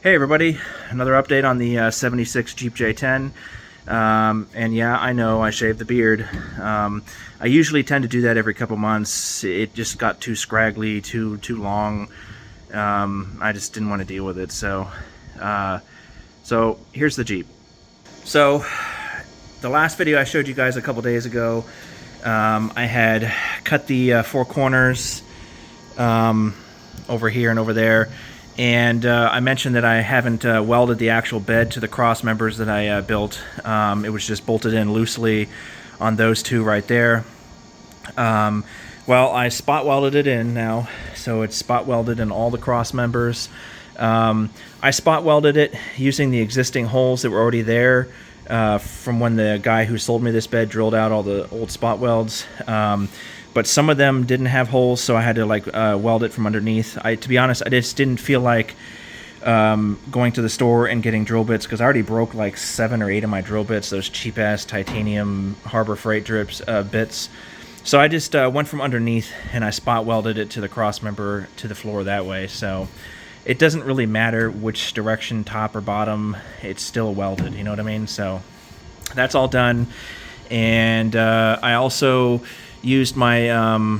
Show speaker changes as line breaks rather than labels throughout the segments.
Hey everybody, another update on the 76 Jeep J10. And yeah, I know I shaved the beard. I usually tend to do that every couple months. It just got too scraggly, too long. I just didn't want to deal with it. So here's the Jeep. So the last video I showed you guys a couple days ago, I had cut the four corners over here and over there. And I mentioned that I haven't welded the actual bed to the cross members that I built. It was just bolted in loosely on those two right there. Well, I spot welded it in now, so it's spot welded in all the cross members. I spot welded it using the existing holes that were already there from when the guy who sold me this bed drilled out all the old spot welds. But some of them didn't have holes, so I had to weld it from underneath. To be honest, I just didn't feel like going to the store and getting drill bits, because I already broke like 7 or 8 of my drill bits, those cheap-ass titanium Harbor Freight bits. So I just went from underneath and I spot welded it to the cross member to the floor that way. So it doesn't really matter which direction, top or bottom, it's still welded, you know what I mean? So that's all done. And I also used my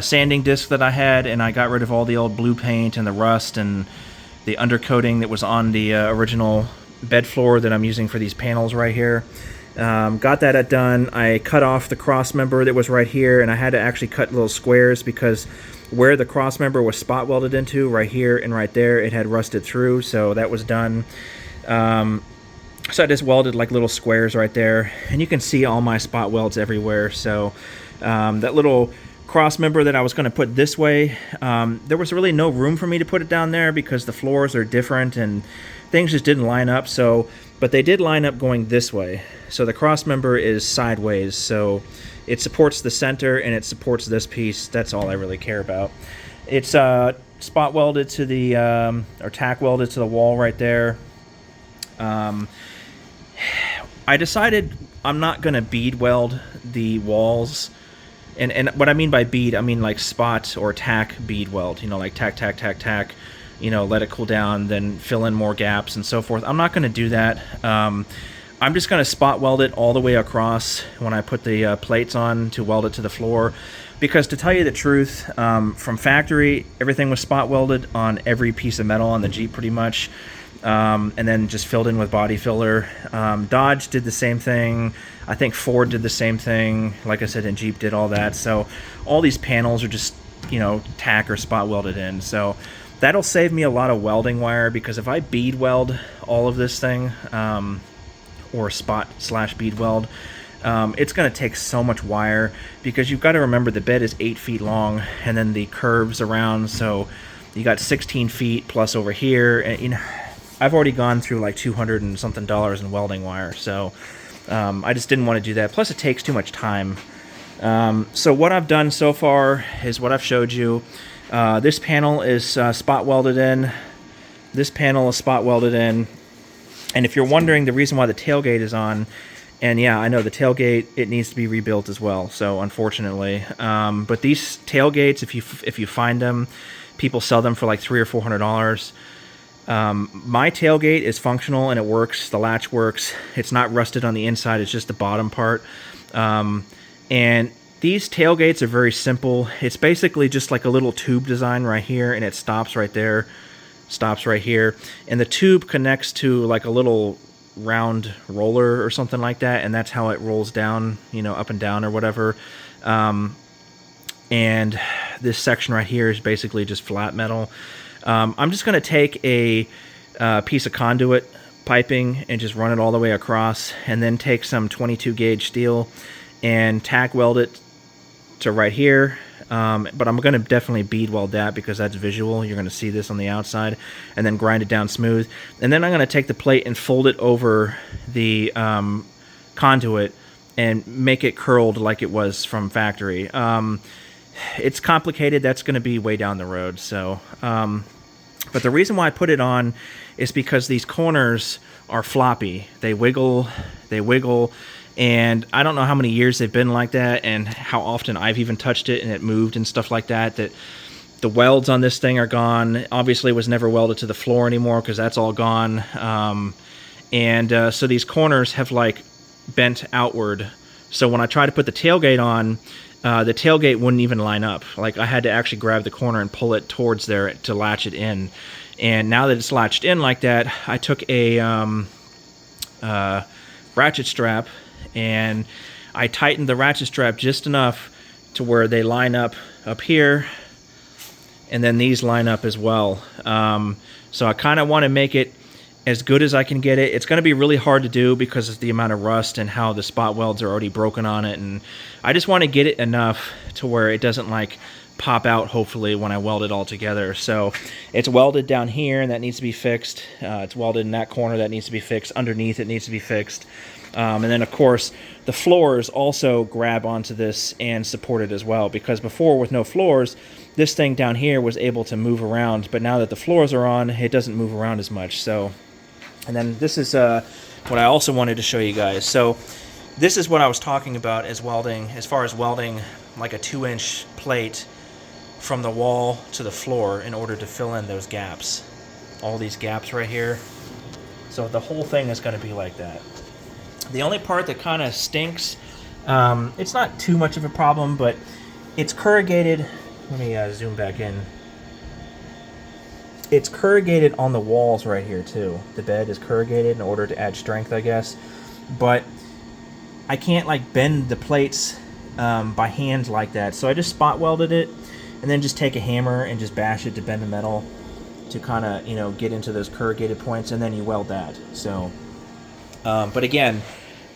sanding disc that I had, and I got rid of all the old blue paint and the rust and the undercoating that was on the original bed floor that I'm using for these panels right here. Got that done. I cut off the cross member that was right here, and I had to actually cut little squares because where the cross member was spot welded into, right here and right there, it had rusted through, so that was done. So I just welded like little squares right there, and you can see all my spot welds everywhere. So that little cross member that I was going to put this way, there was really no room for me to put it down there because the floors are different and things just didn't line up. But they did line up going this way. So the cross member is sideways, so it supports the center and it supports this piece. That's all I really care about. It's spot welded to the or tack welded to the wall right there. I decided I'm not going to bead weld the walls, and what I mean by bead, I mean like spot or tack bead weld, you know, like tack, tack, tack, tack, you know, let it cool down, then fill in more gaps and so forth. I'm not going to do that. I'm just going to spot weld it all the way across when I put the plates on to weld it to the floor, because to tell you the truth, from factory, everything was spot welded on every piece of metal on the Jeep pretty much. And then just filled in with body filler. Dodge did the same thing. I think Ford did the same thing. Like I said, and Jeep did all that. So all these panels are just, you know, tack or spot welded in. So that'll save me a lot of welding wire, because if I bead weld all of this thing, or spot/bead weld, it's going to take so much wire, because you've got to remember the bed is 8 feet long, and then the curves around, so you got 16 feet plus over here, and you know, I've already gone through like $200 and something in welding wire, so I just didn't want to do that. Plus, it takes too much time. So what I've done so far is what I've showed you. This panel is spot welded in. This panel is spot welded in. And if you're wondering the reason why the tailgate is on, and yeah, I know the tailgate, it needs to be rebuilt as well, so unfortunately. But these tailgates, if you find them, people sell them for like $300 or $400. My tailgate is functional and it works. The latch works. It's not rusted on the inside. It's just the bottom part. And these tailgates are very simple. It's basically just like a little tube design right here, and it stops right there, stops right here. And the tube connects to like a little round roller or something like that, and that's how it rolls down, you know, up and down or whatever. And this section right here is basically just flat metal. I'm just going to take a piece of conduit piping and just run it all the way across, and then take some 22 gauge steel and tack weld it to right here. But I'm going to definitely bead weld that, because that's visual. You're going to see this on the outside, and then grind it down smooth. And then I'm going to take the plate and fold it over the conduit and make it curled like it was from factory. It's complicated. That's going to be way down the road. So, but the reason why I put it on is because these corners are floppy. They wiggle, and I don't know how many years they've been like that, and how often I've even touched it and it moved and stuff like that. That The welds on this thing are gone. Obviously, it was never welded to the floor anymore because that's all gone. So these corners have like bent outward. So when I try to put the tailgate on, the tailgate wouldn't even line up. Like I had to actually grab the corner and pull it towards there to latch it in. And now that it's latched in like that, I took a ratchet strap and I tightened the ratchet strap just enough to where they line up here, and then these line up as well. So I kind of want to make it as good as I can get it. It's going to be really hard to do because of the amount of rust and how the spot welds are already broken on it, and I just want to get it enough to where it doesn't like pop out, hopefully, when I weld it all together. So it's welded down here, and that needs to be fixed. It's welded in that corner, that needs to be fixed. Underneath, it needs to be fixed. And then, of course, the floors also grab onto this and support it as well, because before, with no floors, this thing down here was able to move around, but now that the floors are on, it doesn't move around as much. So, and then this is what I also wanted to show you guys. So this is what I was talking about as welding, as far as welding like a 2-inch plate from the wall to the floor in order to fill in those gaps. All these gaps right here. So the whole thing is going to be like that. The only part that kind of stinks, it's not too much of a problem, but it's corrugated. Let me zoom back in. It's corrugated on the walls right here too. The bed is corrugated in order to add strength, I guess. But I can't like bend the plates by hand like that. So I just spot welded it, and then just take a hammer and just bash it to bend the metal to kind of, you know, get into those corrugated points, and then you weld that. So, but again,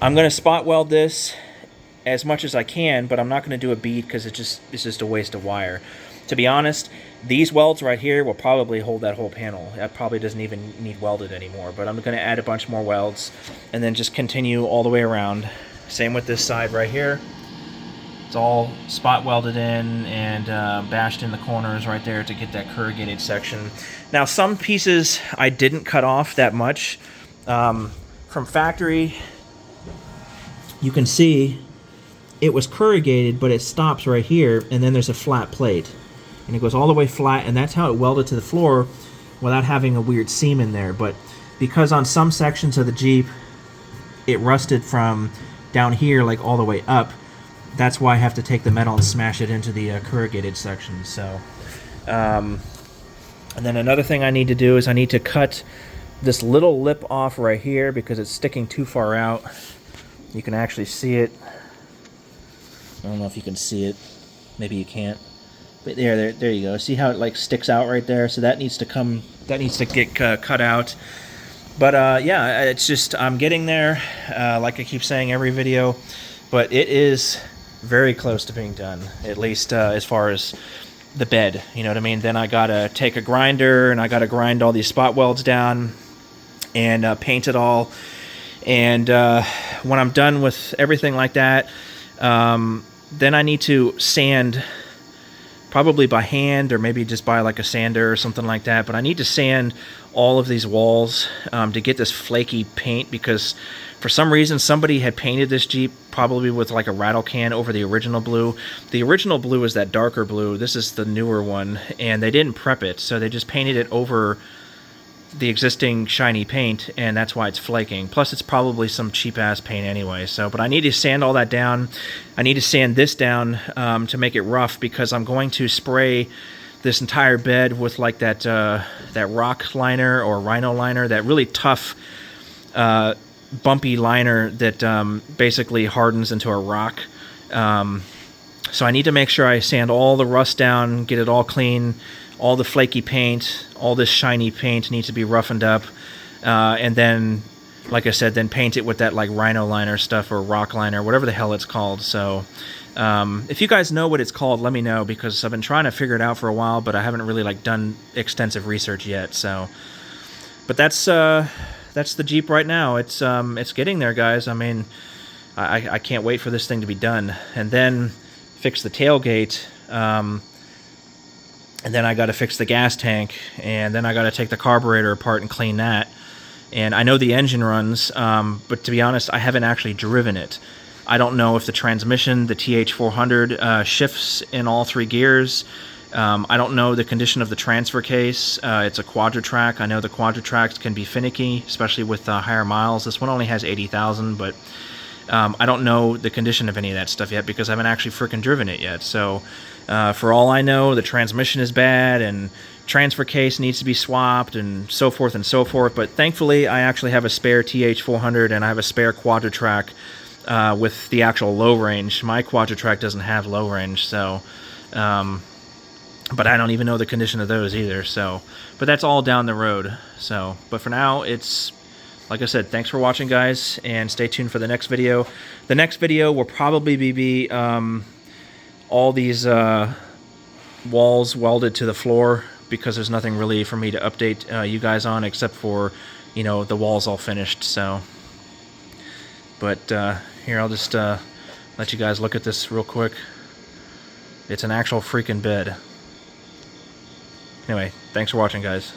I'm going to spot weld this as much as I can, but I'm not going to do a bead because it's just a waste of wire. To be honest, these welds right here will probably hold that whole panel. That probably doesn't even need welded anymore, but I'm going to add a bunch more welds and then just continue all the way around. Same with this side right here. It's all spot welded in and bashed in the corners right there to get that corrugated section. Now, some pieces I didn't cut off that much. From factory, you can see it was corrugated, but it stops right here, and then there's a flat plate. And it goes all the way flat, and that's how it welded to the floor without having a weird seam in there. But because on some sections of the Jeep, it rusted from down here like all the way up, that's why I have to take the metal and smash it into the corrugated section. So, and then another thing I need to do is I need to cut this little lip off right here because it's sticking too far out. You can actually see it. I don't know if you can see it. Maybe you can't. But there you go. See how it like sticks out right there? So that needs to come. That needs to get cut out. But yeah, it's just I'm getting there. Like I keep saying every video, but it is very close to being done. At least as far as the bed. You know what I mean? Then I gotta take a grinder and I gotta grind all these spot welds down and paint it all. And when I'm done with everything like that, then I need to sand, probably by hand or maybe just by like a sander or something like that. But I need to sand all of these walls to get this flaky paint, because for some reason somebody had painted this Jeep probably with like a rattle can over the original blue. The original blue is that darker blue. This is the newer one, and they didn't prep it, so they just painted it over the existing shiny paint, and that's why it's flaking. Plus it's probably some cheap ass paint anyway. So, but I need to sand all that down. I need to sand this down to make it rough, because I'm going to spray this entire bed with like that that rock liner or rhino liner, that really tough bumpy liner that basically hardens into a rock. So I need to make sure I sand all the rust down, get it all clean. All the flaky paint, all this shiny paint needs to be roughened up, and then, like I said, then paint it with that like rhino liner stuff or rock liner, whatever the hell it's called. So if you guys know what it's called, let me know, because I've been trying to figure it out for a while, but I haven't really like done extensive research yet. So, but that's the Jeep right now. It's getting there, guys. I mean, I can't wait for this thing to be done, and then fix the tailgate. And then I got to fix the gas tank, and then I got to take the carburetor apart and clean that. And I know the engine runs, but to be honest, I haven't actually driven it. I don't know if the transmission, the TH400, shifts in all 3 gears. I don't know the condition of the transfer case. It's a Quadra-Track. I know the Quadra-Tracks can be finicky, especially with higher miles. This one only has 80,000, but I don't know the condition of any of that stuff yet because I haven't actually freaking driven it yet. So for all I know, the transmission is bad and transfer case needs to be swapped and so forth and so forth. But thankfully, I actually have a spare TH400 and I have a spare Quadra-Track with the actual low range. My Quadra-Track doesn't have low range, so but I don't even know the condition of those either. So, but that's all down the road. So, but for now, it's like I said, thanks for watching, guys, and stay tuned for the next video. The next video will probably be all these walls welded to the floor because there's nothing really for me to update you guys on except for, you know, the walls all finished. So, but here, I'll just let you guys look at this real quick. It's an actual freaking bed. Anyway, thanks for watching, guys.